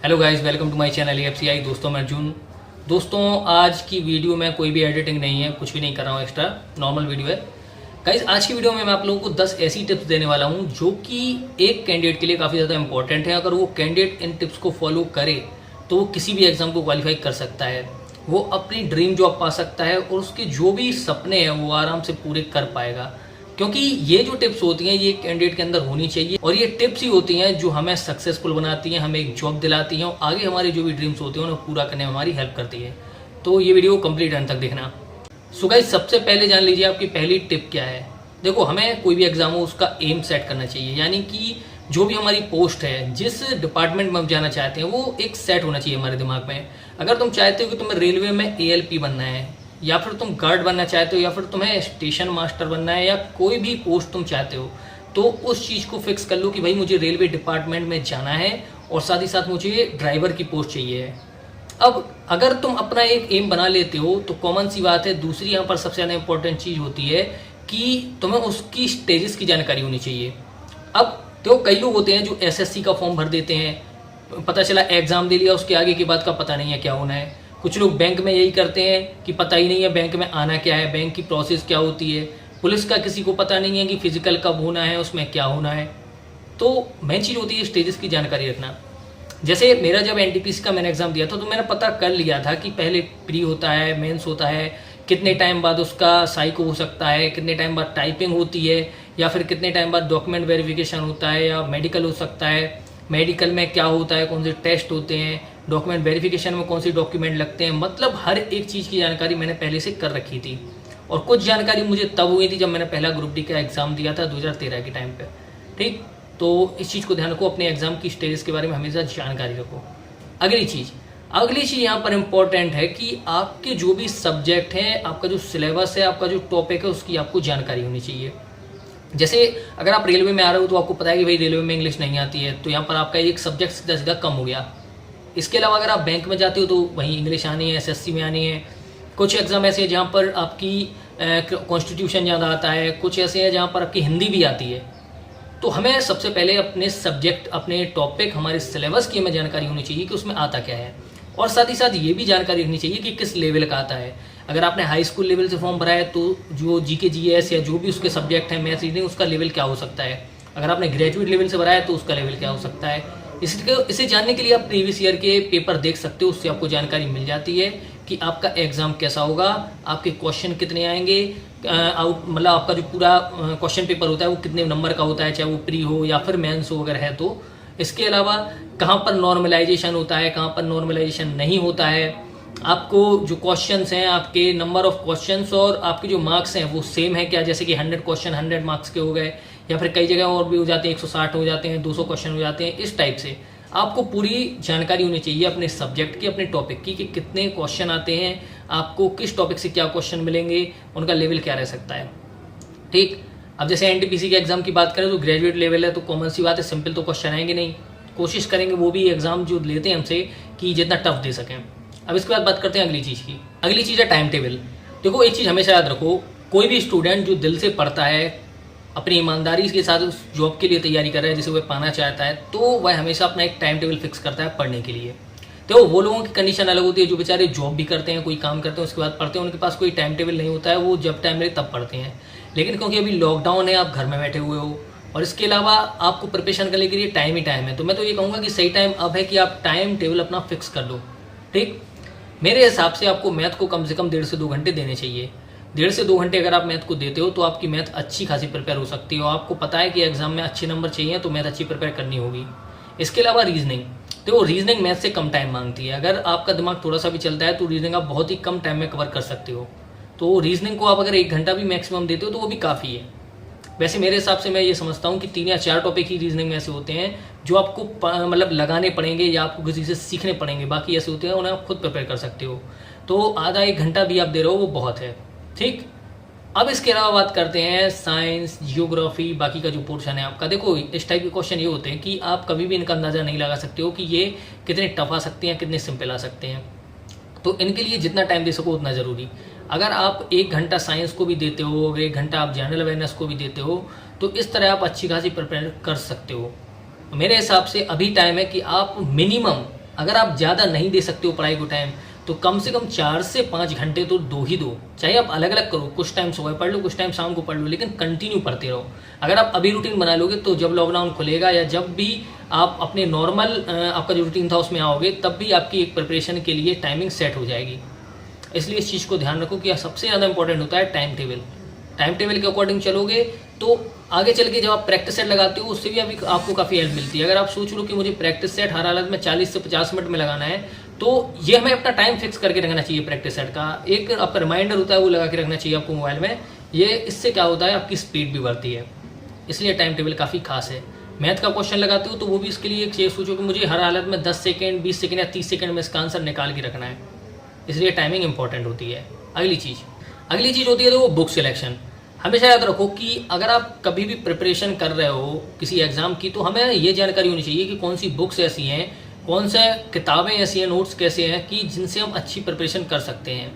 Hello guys, welcome to my channel FCI. दोस्तों मैं अर्जुन। दोस्तों आज की वीडियो में कोई भी एडिटिंग नहीं है, कुछ भी नहीं कर रहा हूँ, एक्स्ट्रा नॉर्मल वीडियो है। गाइस आज की वीडियो में मैं आप लोगों को 10 ऐसी टिप्स देने वाला हूँ जो कि एक कैंडिडेट के लिए काफ़ी ज़्यादा इंपॉर्टेंट है। अगर वो कैंडिडेट इन टिप्स को फॉलो करे तो वो किसी भी एग्जाम को क्वालिफाई कर सकता है, वो अपनी ड्रीम जॉब पा सकता है और उसके जो भी सपने हैं वो आराम से पूरे कर पाएगा। क्योंकि ये जो टिप्स होती हैं ये कैंडिडेट के अंदर होनी चाहिए और ये टिप्स ही होती हैं जो हमें सक्सेसफुल बनाती हैं, हमें एक जॉब दिलाती हैं और आगे हमारी जो भी ड्रीम्स होती हैं उन्हें पूरा करने में हमारी हेल्प करती है। तो ये वीडियो कंप्लीट एंड तक देखना। सो गाइस सबसे पहले जान लीजिए आपकी पहली टिप क्या है। देखो, हमें कोई भी एग्जाम हो उसका एम सेट करना चाहिए, यानी कि जो भी हमारी पोस्ट है, जिस डिपार्टमेंट में हम जाना चाहते हैं वो एक सेट होना चाहिए हमारे दिमाग में। अगर तुम चाहते हो कि तुम्हें रेलवे में एएलपी बनना है, या फिर तुम गार्ड बनना चाहते हो, या फिर तुम्हें स्टेशन मास्टर बनना है, या कोई भी पोस्ट तुम चाहते हो, तो उस चीज़ को फिक्स कर लो कि भाई मुझे रेलवे डिपार्टमेंट में जाना है और साथ ही साथ मुझे ड्राइवर की पोस्ट चाहिए है। अब अगर तुम अपना एक एम बना लेते हो तो कॉमन सी बात है, दूसरी यहाँ पर सबसे ज़्यादा इंपॉर्टेंट चीज़ होती है कि तुम्हें उसकी स्टेजेस की जानकारी होनी चाहिए। अब तो कई लोग होते हैं जो एसएससी का फॉर्म भर देते हैं, पता चला एग्ज़ाम दे लिया, उसके आगे की बात का पता नहीं है क्या होना है। कुछ लोग बैंक में यही करते हैं कि पता ही नहीं है बैंक में आना क्या है, बैंक की प्रोसेस क्या होती है। पुलिस का किसी को पता नहीं है कि फिजिकल कब होना है, उसमें क्या होना है। तो मेन चीज़ होती है स्टेजेस की जानकारी रखना। जैसे मेरा जब एनटीपीसी का मैंने एग्जाम दिया था तो मैंने पता कर लिया था कि पहले प्री होता है, मेंस होता है, कितने टाइम बाद उसका साइको हो सकता है, कितने टाइम बाद टाइपिंग होती है, या फिर कितने टाइम बाद डॉक्यूमेंट वेरिफिकेशन होता है, या मेडिकल हो सकता है। मेडिकल में क्या होता है, कौन से टेस्ट होते हैं, डॉक्यूमेंट वेरिफिकेशन में कौन से डॉक्यूमेंट लगते हैं। मतलब हर एक चीज़ की जानकारी मैंने पहले से कर रखी थी। और कुछ जानकारी मुझे तब हुई थी जब मैंने पहला ग्रुप डी का एग्ज़ाम दिया था 2013 के टाइम पे। ठीक, तो इस चीज़ को ध्यान रखो, अपने एग्जाम की स्टेज के बारे में हमेशा जानकारी रखो। अगली चीज़ यहाँ पर इम्पोर्टेंट है कि आपके जो भी सब्जेक्ट हैं, आपका जो सिलेबस है, आपका जो टॉपिक है, उसकी आपको जानकारी होनी चाहिए। जैसे अगर आप रेलवे में आ रहे हो तो आपको पता है कि भाई रेलवे में इंग्लिश नहीं आती है, तो यहाँ पर आपका एक सब्जेक्ट सीधा सीधा कम हो गया। इसके अलावा अगर आप बैंक में जाते हो तो वहीं इंग्लिश आनी है, एसएससी में आनी है। कुछ एग्ज़ाम ऐसे हैं जहाँ पर आपकी कॉन्स्टिट्यूशन ज़्यादा आता है, कुछ ऐसे हैं जहाँ पर आपकी हिंदी भी आती है। तो हमें सबसे पहले अपने सब्जेक्ट, अपने टॉपिक, हमारे सिलेबस की हमें जानकारी होनी चाहिए कि उसमें आता क्या है। और साथ ही साथ ये भी जानकारी रखनी चाहिए कि किस लेवल का आता है। अगर आपने हाई स्कूल लेवल से फॉर्म भरा है तो जो जीके जीएस या जो भी उसके सब्जेक्ट हैं, मैथ्स रीजनिंग, उसका लेवल क्या हो सकता है। अगर आपने ग्रेजुएट लेवल से भरा है तो उसका लेवल क्या हो सकता है। इसे जानने के लिए आप प्रीवियस ईयर के पेपर देख सकते हो, उससे आपको जानकारी मिल जाती है कि आपका एग्जाम कैसा होगा, आपके क्वेश्चन कितने आएंगे, मतलब आपका जो पूरा क्वेश्चन पेपर होता है वो कितने नंबर का होता है, चाहे वो प्री हो या फिर मेंस हो अगर है तो। इसके अलावा कहाँ पर नॉर्मलाइजेशन होता है, कहाँ पर नॉर्मलाइजेशन नहीं होता है। आपको जो क्वेश्चंस हैं, आपके नंबर ऑफ क्वेश्चंस और आपके जो मार्क्स हैं वो सेम है क्या, जैसे कि 100 क्वेश्चन 100 मार्क्स के हो गए, या फिर कई जगह और भी हो जाते हैं, 160 हो जाते हैं, 200 क्वेश्चन हो जाते हैं। इस टाइप से आपको पूरी जानकारी होनी चाहिए अपने सब्जेक्ट की, अपने टॉपिक की, कि कितने क्वेश्चन आते हैं, आपको किस टॉपिक से क्या क्वेश्चन मिलेंगे, उनका लेवल क्या रह सकता है। ठीक, अब जैसे एनटीपीसी के एग्जाम की बात करें तो ग्रेजुएट लेवल है तो कॉमन सी बात है, सिंपल तो क्वेश्चन आएंगे नहीं। कोशिश करेंगे वो भी एग्जाम जो लेते हैं हमसे कि जितना टफ दे सकें। अब इसके बाद बात करते हैं अगली चीज़ की। अगली चीज़ है टाइम टेबल। देखो, एक चीज़ हमेशा याद रखो, कोई भी स्टूडेंट जो दिल से पढ़ता है, अपनी ईमानदारी के साथ उस जॉब के लिए तैयारी कर रहा है जिसे वह पाना चाहता है, तो वह हमेशा अपना एक टाइम टेबल फिक्स करता है पढ़ने के लिए। तो वो लोगों की कंडीशन अलग होती है जो बेचारे जॉब भी करते हैं, कोई काम करते हैं, उसके बाद पढ़ते हैं, उनके पास कोई टाइम टेबल नहीं होता है, वो जब टाइम मिले तब पढ़ते हैं। लेकिन क्योंकि अभी लॉकडाउन है, आप घर में बैठे हुए हो और इसके अलावा आपको प्रिपरेशन करने के लिए टाइम ही टाइम है, तो मैं तो ये कहूँगा कि सही टाइम अब है कि आप टाइम टेबल अपना फिक्स कर लो। ठीक, मेरे हिसाब से आपको मैथ को कम से कम 1.5 से 2 घंटे देने चाहिए। 1.5 से 2 घंटे अगर आप मैथ को देते हो तो आपकी मैथ अच्छी खासी प्रिपेयर हो सकती है। और आपको पता है कि एग्जाम में अच्छे नंबर चाहिए तो मैथ अच्छी प्रिपेयर करनी होगी। इसके अलावा रीजनिंग, तो रीजनिंग मैथ से कम टाइम मांगती है। अगर आपका दिमाग थोड़ा सा भी चलता है तो रीजनिंग आप बहुत ही कम टाइम में कवर कर सकते हो। तो रीजनिंग को आप अगर 1 घंटा भी मैक्सिमम देते हो तो वो भी काफ़ी है। वैसे मेरे हिसाब से मैं ये समझता हूँ कि 3 या 4 टॉपिक ही रीजनिंग में ऐसे होते हैं जो आपको मतलब लगाने पड़ेंगे या आपको किसी से सीखने पड़ेंगे, बाकी ऐसे होते हैं उन्हें आप खुद प्रिपेयर कर सकते हो। तो आधा 1 घंटा भी आप दे रहे हो वो बहुत है। ठीक, अब इसके अलावा बात करते हैं साइंस, जियोग्राफी, बाकी का जो पोर्शन है आपका। देखो, इस टाइप के क्वेश्चन ये होते हैं कि आप कभी भी इनका अंदाज़ा नहीं लगा सकते हो कि ये कितने टफ आ सकते हैं, कितने सिंपल आ सकते हैं। तो इनके लिए जितना टाइम दे सको उतना ज़रूरी। अगर आप 1 घंटा साइंस को भी देते हो, अगर 1 घंटा आप जनरल अवेयरनेस को भी देते हो, तो इस तरह आप अच्छी खासी प्रिपेयर कर सकते हो। मेरे हिसाब से अभी टाइम है कि आप मिनिमम अगर आप ज़्यादा नहीं दे सकते हो पढ़ाई को टाइम, तो कम से कम 4 से 5 घंटे तो दो ही दो। चाहे आप अलग अलग करो, कुछ टाइम सुबह पढ़ लो, कुछ टाइम शाम को पढ़ लो, लेकिन कंटिन्यू पढ़ते रहो। अगर आप अभी रूटीन बना लोगे तो जब लॉकडाउन खुलेगा या जब भी आप अपने नॉर्मल आपका जो रूटीन था उसमें आओगे, तब भी आपकी एक प्रिपरेशन के लिए टाइमिंग सेट हो जाएगी। इसलिए इस चीज़ को ध्यान रखो कि सबसे ज़्यादा इंपॉर्टेंट होता है टाइम टेबल। टाइम टेबल के अकॉर्डिंग चलोगे तो आगे चल के जब आप प्रैक्टिस सेट लगाते हो उससे भी अभी आपको काफ़ी हेल्प मिलती है। अगर आप सोच लो कि मुझे प्रैक्टिस सेट हर हालत में 40 से 50 मिनट में लगाना है, तो ये हमें अपना टाइम फिक्स करके रखना चाहिए। प्रैक्टिस सेट का एक आपका रिमाइंडर होता है, वो लगा के रखना चाहिए आपको मोबाइल में। ये इससे क्या होता है, आपकी स्पीड भी बढ़ती है। इसलिए टाइम टेबल काफ़ी खास है। मैथ का क्वेश्चन लगाते हो तो वो भी इसके लिए एक सोचो कि मुझे हर हालत में 10 सेकेंड, 20 सेकेंड या 30 सेकेंड में इसका आंसर निकाल के रखना है। इसलिए टाइमिंग इंपॉर्टेंट होती है। अगली चीज़ होती है तो वो बुक सिलेक्शन। हमेशा याद रखो कि अगर आप कभी भी प्रिपरेशन कर रहे हो किसी एग्ज़ाम की, तो हमें ये जानकारी होनी चाहिए कि कौन सी बुक्स ऐसी हैं, कौन से किताबें ऐसी हैं, नोट्स कैसे हैं कि जिनसे हम अच्छी प्रिपरेशन कर सकते हैं।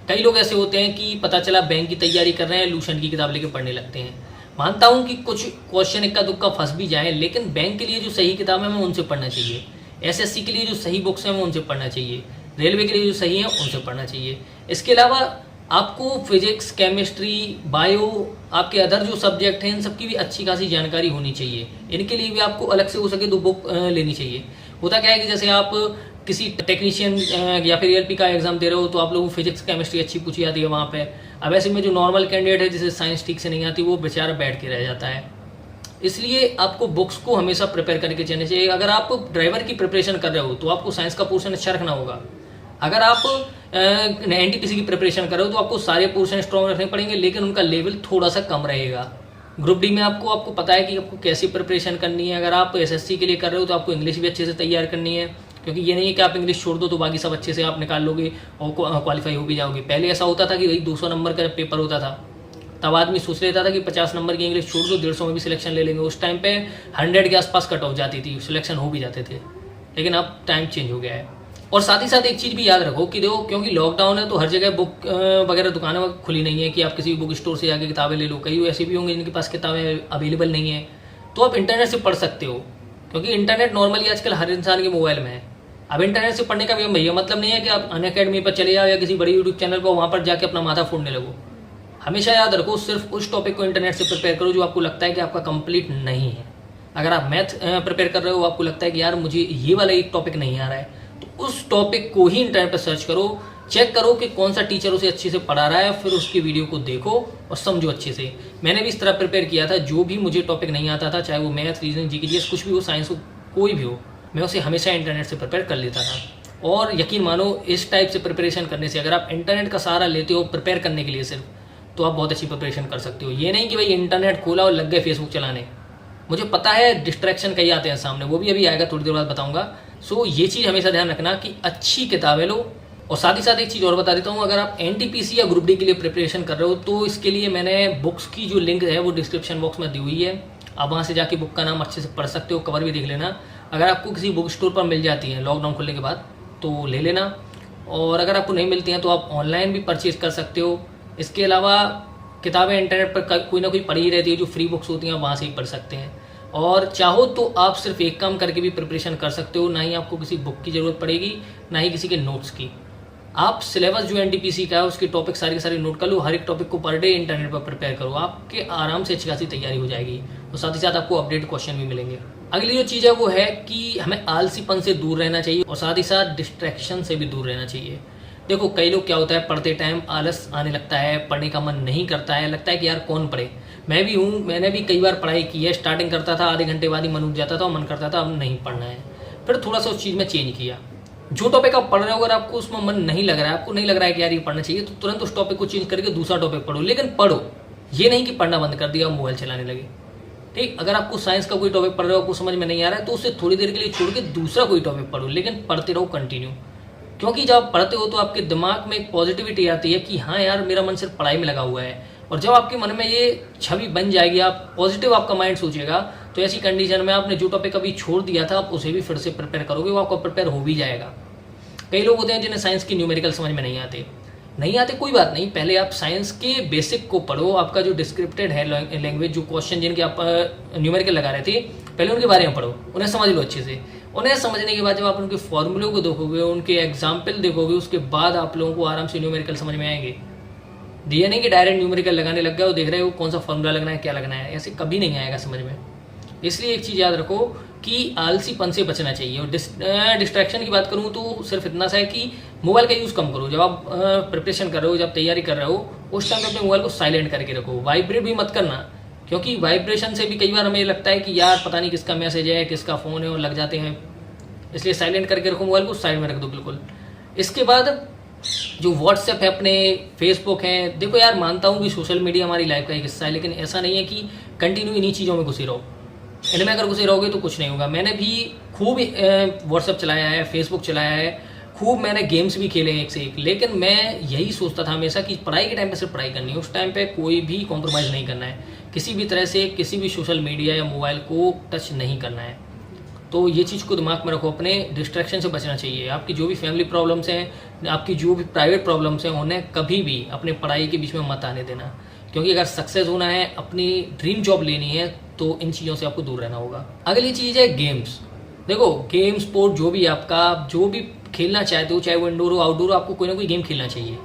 कई लोग ऐसे होते हैं कि पता चला बैंक की तैयारी कर रहे हैं, लूशन की किताब लेके पढ़ने लगते हैं। मानता हूँ कि कुछ क्वेश्चन इक्का दुक्का फंस भी जाए, लेकिन बैंक के लिए जो सही किताब है हमें उनसे पढ़ना चाहिए। एसएससी के लिए जो सही बुक्स हैं हमें उनसे पढ़ना चाहिए। रेलवे के लिए जो सही है उनसे पढ़ना चाहिए। इसके अलावा आपको फिजिक्स, केमिस्ट्री, बायो, आपके अदर जो सब्जेक्ट हैं इन सबकी भी अच्छी खासी जानकारी होनी चाहिए। इनके लिए भी आपको अलग से हो सके तो बुक लेनी चाहिए। होता क्या है कि जैसे आप किसी टेक्नीशियन या फिर एलपी का एग्जाम दे रहे हो तो आप लोगों को फिजिक्स, केमिस्ट्री अच्छी पूछी जाती है वहाँ पे। अब ऐसे में जो नॉर्मल कैंडिडेट है जिसे साइंस ठीक से नहीं आती, वो बेचारा बैठ के रह जाता है। इसलिए आपको बुक्स को हमेशा प्रिपेयर करके चलना चाहिए। अगर आप ड्राइवर की प्रिपरेशन कर रहे हो तो आपको साइंस का पोर्शन अच्छा रखना होगा। अगर आप एनटीपीसी की प्रिपरेशन कर रहे हो तो आपको सारे पोर्शन स्ट्रॉन्ग रखने पड़ेंगे, लेकिन उनका लेवल थोड़ा सा कम रहेगा। ग्रुप डी में आपको पता है कि आपको कैसी प्रिपरेशन करनी है। अगर आप एसएससी के लिए कर रहे हो तो आपको इंग्लिश भी अच्छे से तैयार करनी है, क्योंकि ये नहीं है कि आप इंग्लिश छोड़ दो तो बाकी सब अच्छे से आप निकाल लोगे और क्वालिफाई हो भी जाओगे। पहले ऐसा होता था कि वही 200 नंबर का पेपर होता था, तब आदमी सोच लेता था कि 50 नंबर की इंग्लिश छोड़ दो, 150 में भी सिलेक्शन ले लेंगे। उस टाइम पे 100 के आसपास कट ऑफ जाती थी, सिलेक्शन हो भी जाते थे। लेकिन अब टाइम चेंज हो गया है। और साथ ही साथ एक चीज़ भी याद रखो कि देखो, क्योंकि लॉकडाउन है तो हर जगह बुक वगैरह दुकानें खुली नहीं है कि आप किसी बुक स्टोर से जाके किताबें ले लो। कई ऐसे भी होंगे जिनके पास किताबें अवेलेबल नहीं है, तो आप इंटरनेट से पढ़ सकते हो, क्योंकि इंटरनेट नॉर्मली आजकल हर इंसान के मोबाइल में है। अब इंटरनेट से पढ़ने का भी भैया मतलब नहीं है कि आप अनअकैडमी पर चले जाओ या किसी बड़ी यूट्यूब चैनल पर वहाँ पर जाके अपना माथा फोड़ने लगो। हमेशा याद रखो, सिर्फ उस टॉपिक को इंटरनेट से प्रिपेयर करो जो आपको लगता है कि आपका कंप्लीट नहीं है। अगर आप मैथ प्रिपेयर कर रहे हो, आपको लगता है कि यार मुझे ये वाला एक टॉपिक नहीं आ रहा है, तो उस टॉपिक को ही इंटरनेट पर सर्च करो, चेक करो कि कौन सा टीचर उसे अच्छे से पढ़ा रहा है, फिर उसकी वीडियो को देखो और समझो अच्छे से। मैंने भी इस तरह प्रिपेयर किया था। जो भी मुझे टॉपिक नहीं आता था, चाहे वो मैथ, रीजनिंग, जीके, कुछ भी हो, साइंस हो, कोई भी हो, मैं उसे हमेशा इंटरनेट से प्रिपेयर कर लेता था। और यकीन मानो, इस टाइप से प्रिपरेशन करने से, अगर आप इंटरनेट का सहारा लेते हो प्रिपेयर करने के लिए सिर्फ, तो आप बहुत अच्छी प्रिपरेशन कर सकते हो। ये नहीं कि भाई इंटरनेट खोला और लग गए फेसबुक चलाने। मुझे पता है डिस्ट्रैक्शन कई आते हैं सामने, वो भी अभी आएगा, थोड़ी देर बाद बताऊंगा। सो ये चीज़ हमेशा ध्यान रखना कि अच्छी किताबें लो। और साथ ही साथ एक चीज़ और बता देता हूँ, अगर आप एनटीपीसी या ग्रुप डी के लिए प्रिपरेशन कर रहे हो तो इसके लिए मैंने बुक्स की जो लिंक है वो डिस्क्रिप्शन बॉक्स में दी हुई है। आप वहाँ से जाके बुक का नाम अच्छे से पढ़ सकते हो, कवर भी देख लेना। अगर आपको किसी बुक स्टोर पर मिल जाती हैं लॉकडाउन खुलने के बाद तो ले लेना, और अगर आपको नहीं मिलती हैं तो आप ऑनलाइन भी परचेज कर सकते हो। इसके अलावा किताबें इंटरनेट पर कोई ना कोई पढ़ी ही रहती है, जो फ्री बुक्स होती हैं वहाँ से ही पढ़ सकते हैं। और चाहो तो आप सिर्फ एक काम करके भी प्रिपरेशन कर सकते हो, ना ही आपको किसी बुक की ज़रूरत पड़ेगी, ना ही किसी के नोट्स की। आप सिलेबस जो एनटीपीसी का है उसके टॉपिक सारे के सारे नोट कर लो, हर एक टॉपिक को पर डे इंटरनेट पर प्रिपेयर करो, आपके आराम से अच्छी खासी तैयारी हो जाएगी। और साथ ही साथ आपको अपडेट क्वेश्चन भी मिलेंगे। अगली जो चीज़ है वो है कि हमें आलसीपन से दूर रहना चाहिए और साथ ही साथ डिस्ट्रैक्शन से भी दूर रहना चाहिए। देखो, कई लोग क्या होता है, पढ़ते टाइम आलस आने लगता है, पढ़ने का मन नहीं करता है, लगता है कि यार कौन पढ़े। मैं भी हूँ, मैंने भी कई बार पढ़ाई की है। स्टार्टिंग करता था, आधे घंटे बाद ही मन उठ जाता था और मन करता था अब नहीं पढ़ना है। फिर थोड़ा सा उस चीज़ में चेंज किया। जो टॉपिक आप पढ़ रहे हो, अगर आपको उसमें मन नहीं लग रहा है, आपको नहीं लग रहा है कि यार ये पढ़ना चाहिए, तो तुरंत उस टॉपिक को चेंज करके दूसरा टॉपिक पढ़ो। लेकिन पढ़ो, ये नहीं कि पढ़ना बंद कर दिया और मोबाइल चलाने लगे। ठीक, अगर आपको साइंस का कोई टॉपिक पढ़ रहे हो, आपको समझ में नहीं आ रहा है, तो उसे थोड़ी देर के लिए छोड़ के दूसरा कोई टॉपिक पढ़ो, लेकिन पढ़ते रहो कंटिन्यू। क्योंकि जब आप पढ़ते हो तो आपके दिमाग में एक पॉजिटिविटी आती है कि हाँ यार मेरा मन सिर्फ पढ़ाई में लगा हुआ है। और जब आपके मन में ये छवि बन जाएगी, आप पॉजिटिव आपका माइंड सोचेगा, तो ऐसी कंडीशन में आपने जो टॉपिक अभी छोड़ दिया था आप उसे भी फिर से प्रिपेयर करोगे, वो आपको प्रिपेयर हो भी जाएगा। कई लोग होते हैं जिन्हें साइंस की न्यूमेरिकल समझ में नहीं आते, कोई बात नहीं, पहले आप साइंस के बेसिक को पढ़ो। आपका जो डिस्क्रिप्टेड है लैंग्वेज, जो क्वेश्चन जिनके आप न्यूमेरिकल लगा रहे थे, पहले उनके बारे में पढ़ो, उन्हें समझ लो अच्छे से। उन्हें समझने के बाद जब आप उनके फॉर्मूलों को देखोगे, उनके एग्जाम्पल देखोगे, उसके बाद आप लोगों को आराम से न्यूमेरिकल समझ में आएंगे। ये नहीं कि डायरेक्ट न्यूमेरिकल लगाने लग गए और देख रहे हो कौन सा फॉर्मूला लगना है, क्या लगना है, ऐसे कभी नहीं आएगा समझ में। इसलिए एक चीज़ याद रखो कि आलसीपन से बचना चाहिए। और डिस्ट्रैक्शन की बात करूँ तो सिर्फ इतना सा है कि मोबाइल का यूज़ कम करो। जब आप प्रिपरेशन कर रहे हो, जब तैयारी कर रहे हो, उस टाइम अपने मोबाइल को साइलेंट करके रखो। वाइब्रेट भी मत करना, क्योंकि वाइब्रेशन से भी कई बार हमें लगता है कि यार पता नहीं किसका मैसेज है, किसका फ़ोन है, और लग जाते हैं। इसलिए साइलेंट करके रखो, मोबाइल को साइड में रख दो बिल्कुल। इसके बाद जो व्हाट्सएप है, अपने फेसबुक है, देखो यार मानता हूँ कि सोशल मीडिया हमारी लाइफ का एक हिस्सा है, लेकिन ऐसा नहीं है कि कंटिन्यू इन्हीं चीज़ों में घुसे रहो। इनमें अगर घुसे रहोगे तो कुछ नहीं होगा। मैंने भी खूब व्हाट्सएप चलाया है, फेसबुक चलाया है, खूब मैंने गेम्स भी खेले हैं एक से एक, लेकिन मैं यही सोचता था हमेशा कि पढ़ाई के टाइम पे सिर्फ पढ़ाई करनी है। उस टाइम पे कोई भी कॉम्प्रोमाइज़ नहीं करना है, किसी भी तरह से किसी भी सोशल मीडिया या मोबाइल को टच नहीं करना है। तो ये चीज़ को दिमाग में रखो, अपने डिस्ट्रैक्शन से बचना चाहिए। आपकी जो भी फैमिली प्रॉब्लम्स हैं, आपकी जो भी प्राइवेट प्रॉब्लम्स हैं, उन्हें कभी भी अपने पढ़ाई के बीच में मत आने देना, क्योंकि अगर सक्सेस होना है, अपनी ड्रीम जॉब लेनी है, तो इन चीज़ों से आपको दूर रहना होगा। अगली चीज़ है गेम्स। देखो गेम स्पोर्ट जो भी आपका, जो भी खेलना चाहते हो, चाहे वो इंडोर हो आउटडोर हो, आपको कोई ना कोई गेम खेलना चाहिए।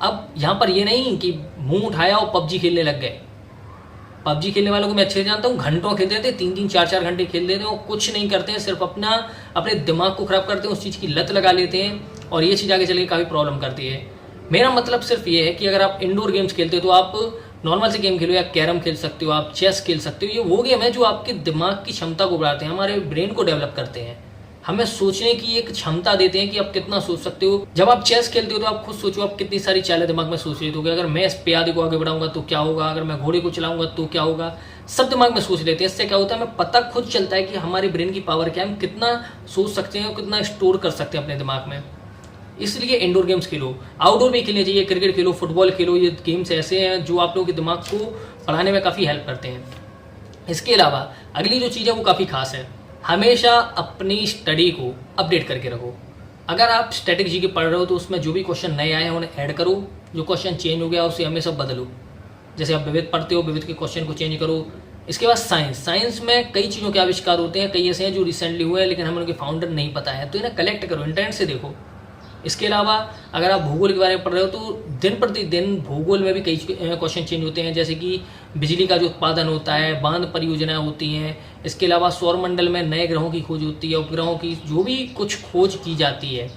अब यहाँ पर ये नहीं कि मुंह उठाया और पबजी खेलने लग गए। पबजी खेलने वालों को मैं अच्छे से जानता हूँ, घंटों खेलते रहते हैं, 3-3 4-4 घंटे खेल देते हैं और कुछ नहीं करते हैं, सिर्फ अपने दिमाग को खराब करते हैं, उस चीज़ की लत लगा लेते हैं, और ये चीज़ आगे चल के काफ़ी प्रॉब्लम करती है। मेरा मतलब सिर्फ ये है कि अगर आप इंडोर गेम्स खेलते हो तो आप नॉर्मल से गेम खेलो, या कैरम खेल सकते हो, आप चेस खेल सकते हो। ये वो गेम है जो आपके दिमाग की क्षमता को बढ़ाते हैं, हमारे ब्रेन को डेवलप करते हैं, हमें सोचने की एक क्षमता देते हैं कि आप कितना सोच सकते हो। जब आप चेस खेलते हो तो आप खुद सोचो, आप कितनी सारी चालें दिमाग में सोच लेते हो कि अगर मैं इस प्यादे को आगे बढ़ाऊंगा तो क्या होगा, अगर मैं घोड़े को चलाऊंगा तो क्या होगा, सब दिमाग में सोच लेते हैं। इससे क्या होता है, हमें पता खुद चलता है कि हमारे ब्रेन की पावर क्या है, हम कितना सोच सकते हैं और कितना स्टोर कर सकते हैं अपने दिमाग में। इसलिए इंडोर गेम्स खेलो, आउटडोर भी खेलने चाहिए, क्रिकेट खेलो, फुटबॉल खेलो। ये गेम्स ऐसे हैं जो आप लोगों के दिमाग को पढ़ाने में काफ़ी हेल्प करते हैं। इसके अलावा अगली जो चीज़ है वो काफ़ी खास है, हमेशा अपनी स्टडी को अपडेट करके रखो। अगर आप स्टैटिक जी के पढ़ रहे हो तो उसमें जो भी क्वेश्चन नए आए हैं उन्हें ऐड करो, जो क्वेश्चन चेंज हो गया उसे हमेशा बदलो। जैसे आप विविध पढ़ते हो, विविध के क्वेश्चन को चेंज करो। इसके बाद साइंस में कई चीज़ों के आविष्कार होते हैं, कई ऐसे हैं जो रिसेंटली हुए हैं लेकिन हमें उनके फाउंडर नहीं पता है, तो इन्हें कलेक्ट करो, इंटरनेट से देखो। इसके अलावा अगर आप भूगोल के बारे में पढ़ रहे हो तो दिन प्रतिदिन भूगोल में भी कई क्वेश्चन चेंज होते हैं, जैसे कि बिजली का जो उत्पादन होता है, बांध परियोजनाएं होती हैं। इसके अलावा सौरमंडल में नए ग्रहों की खोज होती है, उपग्रहों की जो भी कुछ खोज की जाती है,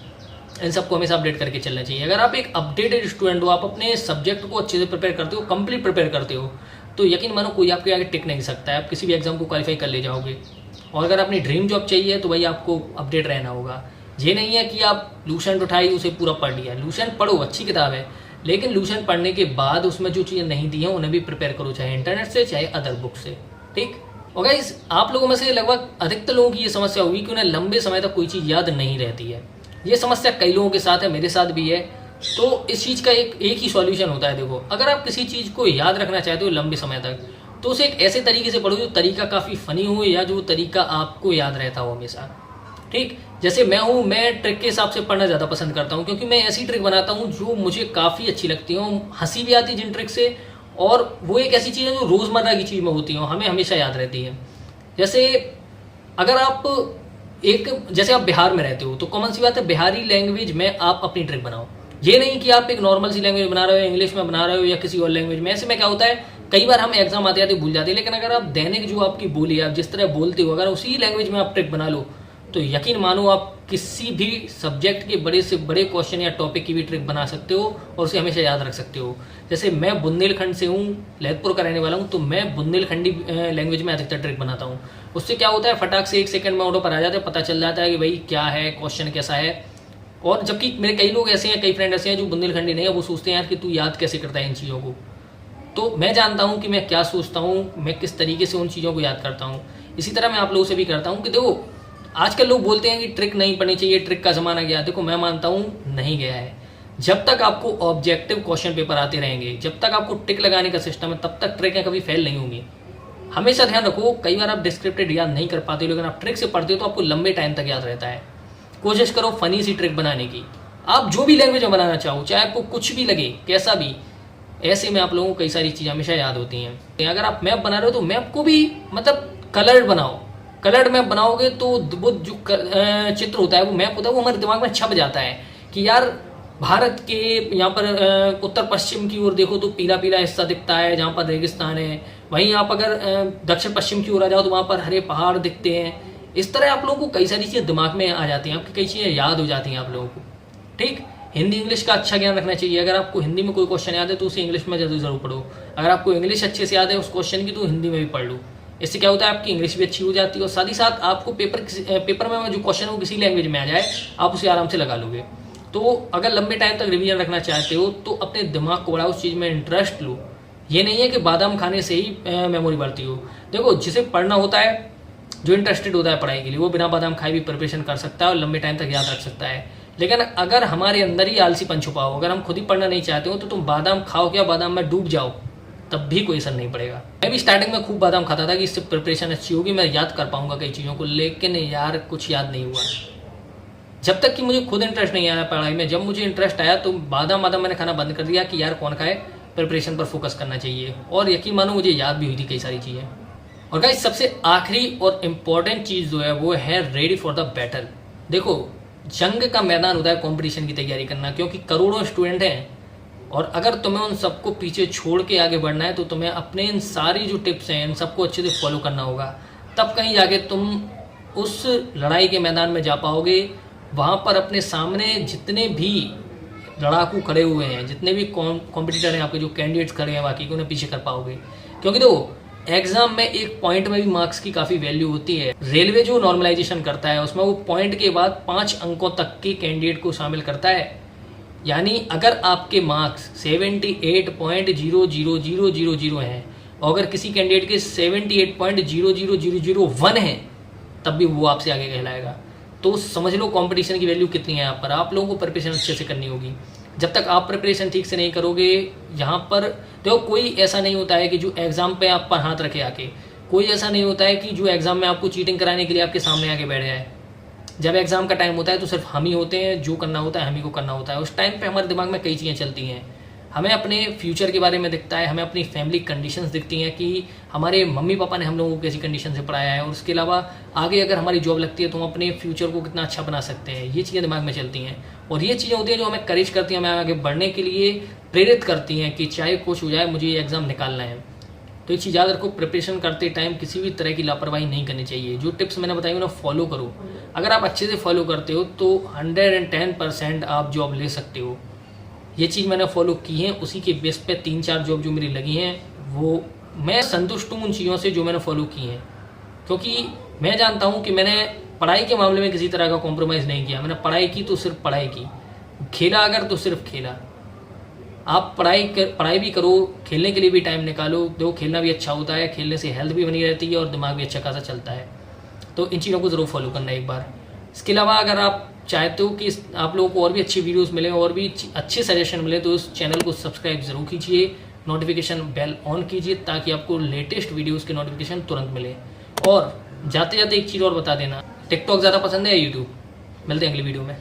इन सबको हमेशा अपडेट करके चलना चाहिए। अगर आप एक अपडेटेड स्टूडेंट हो, आप अपने सब्जेक्ट को अच्छे से प्रिपेयर करते हो, कंप्लीट प्रिपेयर करते हो, तो यकीन मानो कोई आपके आगे टिक नहीं सकता है, आप किसी भी एग्जाम को क्वालिफाई कर ले जाओगे। और अगर अपनी ड्रीम जॉब चाहिए तो भाई आपको अपडेट रहना होगा। ये नहीं है कि आप लूसेंट उठाई उसे पूरा पढ़ लिया। लूसेंट पढ़ो, अच्छी किताब है, लेकिन लूसेंट पढ़ने के बाद उसमें जो चीज़ें नहीं दी हैं उन्हें भी प्रिपेयर करो, चाहे इंटरनेट से चाहे अदर बुक से। ठीक। और गाइस, आप लोगों में से लगभग अधिकतर लोगों की ये समस्या हुई कि उन्हें लंबे समय तक कोई चीज़ याद नहीं रहती है। ये समस्या कई लोगों के साथ है, मेरे साथ भी है। तो इस चीज़ का एक ही सॉल्यूशन होता है। देखो, अगर आप किसी चीज़ को याद रखना चाहते हो लंबे समय तक, तो उसे एक ऐसे तरीके से पढ़ो जो तरीका काफ़ी फनी हो, या जो तरीका आपको याद रहता हो हमेशा। ठीक। जैसे मैं ट्रिक के हिसाब से पढ़ना ज़्यादा पसंद करता हूँ, क्योंकि मैं ऐसी ट्रिक बनाता हूँ जो मुझे काफ़ी अच्छी लगती हो, हंसी भी आती है जिन ट्रिक से, और वो एक ऐसी चीज़ है जो रोज़मर्रा की चीज़ में होती हो, हमें हमेशा याद रहती है। जैसे अगर जैसे आप बिहार में रहते हो तो कॉमन सी बात है, बिहारी लैंग्वेज में आप अपनी ट्रिक बनाओ। ये नहीं कि आप एक नॉर्मल सी लैंग्वेज बना रहे हो, इंग्लिश में बना रहे हो या किसी और लैंग्वेज में। ऐसे में क्या होता है, कई बार हम एग्जाम आते आते भूल जाते हैं। लेकिन अगर आप दैनिक जो आपकी बोली, आप जिस तरह बोलते हो, अगर उसी लैंग्वेज में आप ट्रिक बना लो, तो यकीन मानो आप किसी भी सब्जेक्ट के बड़े से बड़े क्वेश्चन या टॉपिक की भी ट्रिक बना सकते हो और उसे हमेशा याद रख सकते हो। जैसे मैं बुंदेलखंड से हूँ, ललितपुर का रहने वाला हूँ, तो मैं बुंदेलखंडी लैंग्वेज में अधिकतर ट्रिक बनाता हूँ। उससे क्या होता है, फटाक से 1 सेकंड में ऑटो पर आ जाता है, पता चल जाता है कि भाई क्या है, क्वेश्चन कैसा है। और जबकि मेरे कई लोग ऐसे हैं, कई फ्रेंड ऐसे हैं जो बुंदेलखंडी नहीं है, वो सोचते हैं यार कि तू याद कैसे करता है इन चीज़ों को। तो मैं जानता हूँ कि मैं क्या सोचता हूँ, मैं किस तरीके से उन चीज़ों को याद करता हूँ। इसी तरह मैं आप लोगों से भी करता हूँ कि देखो, आजकल लोग बोलते हैं कि ट्रिक नहीं पढ़नी चाहिए, ट्रिक का ज़माना गया। देखो, मैं मानता हूँ नहीं गया है। जब तक आपको ऑब्जेक्टिव क्वेश्चन पेपर आते रहेंगे, जब तक आपको ट्रिक लगाने का सिस्टम है, तब तक ट्रिकें कभी फेल नहीं होंगी। हमेशा ध्यान रखो, कई बार आप डिस्क्रिप्टेड याद नहीं कर पाते हो, लेकिन आप ट्रिक से पढ़ते हो तो आपको लंबे टाइम तक याद रहता है। कोशिश करो फनी सी ट्रिक बनाने की, आप जो भी लैंग्वेज में बनाना चाहो, चाहे आपको कुछ भी लगे, कैसा भी। ऐसे में आप लोगों को कई सारी चीज़ें हमेशा याद होती हैं। अगर आप मैप बना रहे हो तो मैप को भी मतलब कलर्ड बनाओ। कलर्ड मैप बनाओगे तो वो जो चित्र होता है, वो मैप होता है, वो हमारे दिमाग में छप जाता है कि यार भारत के यहाँ पर उत्तर पश्चिम की ओर देखो तो पीला पीला हिस्सा दिखता है जहाँ पर रेगिस्तान है, वहीं आप अगर दक्षिण पश्चिम की ओर आ जाओ तो वहाँ पर हरे पहाड़ दिखते हैं। इस तरह आप लोगों को कई सारी चीज़ें दिमाग में आ जाती हैं, आपकी कई चीज़ें याद हो जाती हैं आप लोगों को। ठीक, हिंदी इंग्लिश का अच्छा ज्ञान रखना चाहिए। अगर आपको हिंदी में कोई क्वेश्चन याद है तो उसे इंग्लिश में जरूर पढ़ो। अगर आपको इंग्लिश अच्छे से याद है उस क्वेश्चन की तो हिंदी में भी पढ़ लो। इससे क्या होता है, आपकी इंग्लिश भी अच्छी हो जाती है और साथ ही साथ आपको पेपर में जो क्वेश्चन हो किसी लैंग्वेज में आ जाए आप उसे आराम से लगा लोगे। तो अगर लंबे टाइम तक रिवीजन रखना चाहते हो तो अपने दिमाग को बढ़ाओ, उस चीज़ में इंटरेस्ट लो। ये नहीं है कि बादाम खाने से ही मेमोरी बढ़ती हो। देखो, जिसे पढ़ना होता है, जो इंटरेस्टेड होता है पढ़ाई के लिए, वो बिना बादाम खाए भी प्रिपरेशन कर सकता है और लंबे टाइम तक याद रख सकता है। लेकिन अगर हमारे अंदर ही आलसीपन छुपा हो, अगर हम खुद ही पढ़ना नहीं चाहते हो तो तुम बादाम खाओ क्या, बादाम में डूब जाओ, तब भी कोई असर नहीं पड़ेगा। मैं भी स्टार्टिंग में खूब बादाम खाता था कि इससे प्रिपरेशन अच्छी होगी, मैं याद कर पाऊंगा कई चीज़ों को, लेकिन यार कुछ याद नहीं हुआ जब तक कि मुझे खुद इंटरेस्ट नहीं आया पढ़ाई में। जब मुझे इंटरेस्ट आया तो बादाम मैंने खाना बंद कर दिया कि यार कौन खाए, प्रिपरेशन पर फोकस करना चाहिए। और यकीन मानो मुझे याद भी हुई थी कई सारी चीज़ें। और गाइस, सबसे आखिरी और इम्पॉर्टेंट चीज़ जो है वो है रेडी फॉर द बैटल। देखो, जंग का मैदान होता है कंपटीशन की तैयारी करना, क्योंकि करोड़ों स्टूडेंट हैं और अगर तुम्हें उन सबको पीछे छोड़ के आगे बढ़ना है तो तुम्हें अपने इन सारी जो टिप्स हैं इन सबको अच्छे से फॉलो करना होगा। तब कहीं जाके तुम उस लड़ाई के मैदान में जा पाओगे। वहाँ पर अपने सामने जितने भी लड़ाकू खड़े हुए हैं, जितने भी कॉम्पिटिटर हैं, आपके जो कैंडिडेट्स खड़े हैं बाकी, उन्हें पीछे कर पाओगे। क्योंकि देखो, एग्जाम में एक पॉइंट में भी मार्क्स की काफ़ी वैल्यू होती है। रेलवे जो नॉर्मलाइजेशन करता है उसमें वो पॉइंट के बाद 5 अंकों तक के कैंडिडेट को शामिल करता है। यानी अगर आपके मार्क्स 78.000000 हैं और अगर किसी कैंडिडेट के 78.00001 हैं तब भी वो आपसे आगे कहलाएगा। तो समझ लो कंपटीशन की वैल्यू कितनी है यहाँ पर। आप लोगों को प्रिपरेशन अच्छे से करनी होगी। जब तक आप प्रिपरेशन ठीक से नहीं करोगे, यहाँ पर देखो कोई ऐसा नहीं होता है कि जो एग्जाम पे आप पर हाथ रखे आके, कोई ऐसा नहीं होता है कि जो एग्जाम में आपको चीटिंग कराने के लिए आपके सामने आके बैठ जाए। जब एग्जाम का टाइम होता है तो सिर्फ हम ही होते हैं, जो करना होता है हम ही को करना होता है। उस टाइम पे हमारे दिमाग में कई चीज़ें चलती हैं। हमें अपने फ्यूचर के बारे में दिखता है, हमें अपनी फैमिली कंडीशंस दिखती हैं कि हमारे मम्मी पापा ने हम लोगों को कैसी कंडीशन से पढ़ाया है और उसके अलावा आगे अगर हमारी जॉब लगती है तो हम अपने फ्यूचर को कितना अच्छा बना सकते हैं। ये चीज़ें दिमाग में चलती हैं और ये चीज़ें होती हैं जो हमें करेज करती हैं, हमें आगे बढ़ने के लिए प्रेरित करती हैं कि चाहे कुछ हो जाए मुझे ये एग्ज़ाम निकालना है। तो ये चीज़ याद रखो, प्रिपरेशन करते टाइम किसी भी तरह की लापरवाही नहीं करनी चाहिए। जो टिप्स मैंने बताई उन्हें फॉलो करो। अगर आप अच्छे से फॉलो करते हो तो 110% आप जॉब ले सकते हो। ये चीज़ मैंने फॉलो की है, उसी के बेस पे 3-4 जॉब जो मेरी लगी हैं वो मैं संतुष्ट हूँ उन चीज़ों से जो मैंने फॉलो की हैं। क्योंकि मैं जानता हूँ कि मैंने पढ़ाई के मामले में किसी तरह का कॉम्प्रोमाइज़ नहीं किया। मैंने पढ़ाई की तो सिर्फ पढ़ाई की, खेला अगर तो सिर्फ खेला। आप पढ़ाई भी करो, खेलने के लिए भी टाइम निकालो। देखो, खेलना भी अच्छा होता है, खेलने से हेल्थ भी बनी रहती है और दिमाग भी अच्छा खासा चलता है। तो इन चीज़ों को ज़रूर फॉलो करना एक बार। इसके अलावा अगर आप चाहते हो कि आप लोगों को और भी अच्छी वीडियोस मिले और भी अच्छे सजेशन मिले तो इस चैनल को सब्सक्राइब ज़रूर कीजिए, नोटिफिकेशन बेल ऑन कीजिए ताकि आपको लेटेस्ट वीडियोस के नोटिफिकेशन तुरंत मिले। और जाते जाते एक चीज़ और बता देना, टिकटॉक ज़्यादा पसंद है या यूट्यूब? मिलते हैं अगली वीडियो में।